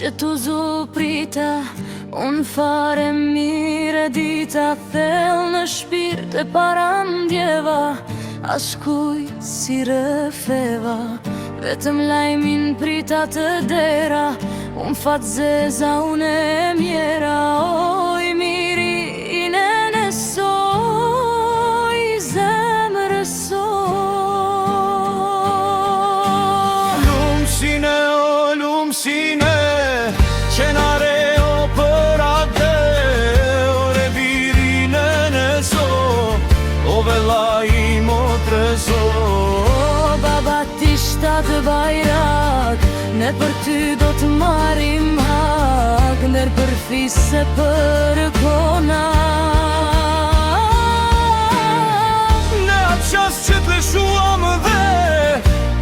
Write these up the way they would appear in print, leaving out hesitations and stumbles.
që t'u zuprita, unë fare mire dita, thellë në shpirt e parandjeva, as kujt si rëfeva, vetëm lajmin prita të dera, unë fat zeza, unë e mjera, oj miri në nësoj, zemrësoj. Lumësine, o lumësine, qenare o për atë, o revirine nëso, o vela i motreso. O baba ti shtatë bajrak, ne për ty do të marim hak, nder për fise për kona. Në atë qas që të leshuam dhe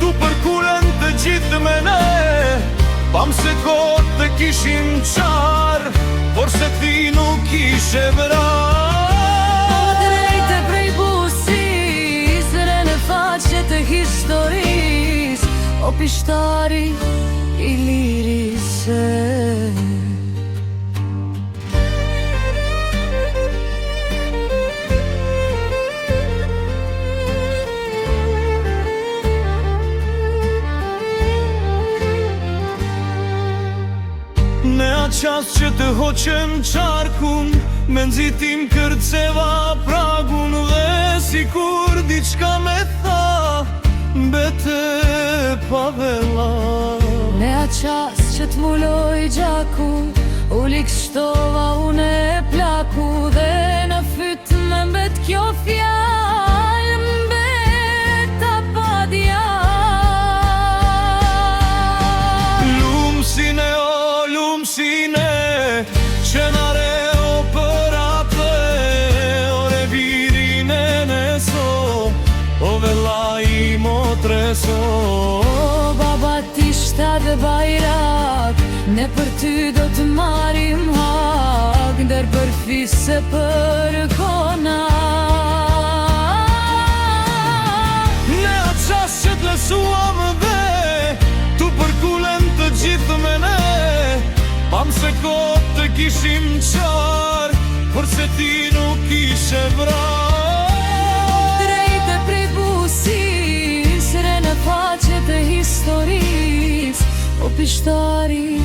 tu përkuren të gjithë me ne, pam se kotë të kishim qarë, por se ti nuk ishe vrar. Drejte prej busis, re në faqe të historis, o pishtari i lirise. Në atë qas që të hoqem qarkun, me nxitim kërceva pragun, dhe si kur diçka me tha, mbete pa vela. Në atë qas që t'muloj gjaku, u likshtova unë e plaku, dhe në fyt me mbet kjo fjall, mbeta pa djall. Lumësine, o lumësine, qenare o për atë, o revirine nëso, o vela i motreso. O baba ti shtatë bajrak, ne për ty do të marim hak, nder për fise për kona. Në atë qas që të lesuam dhe tu përkulen të gjithë me ne, pam se kotë të kishim qarë, por se ti nuk ishe vrar. Drejte prej busis, re në faqe të historis, o pishtari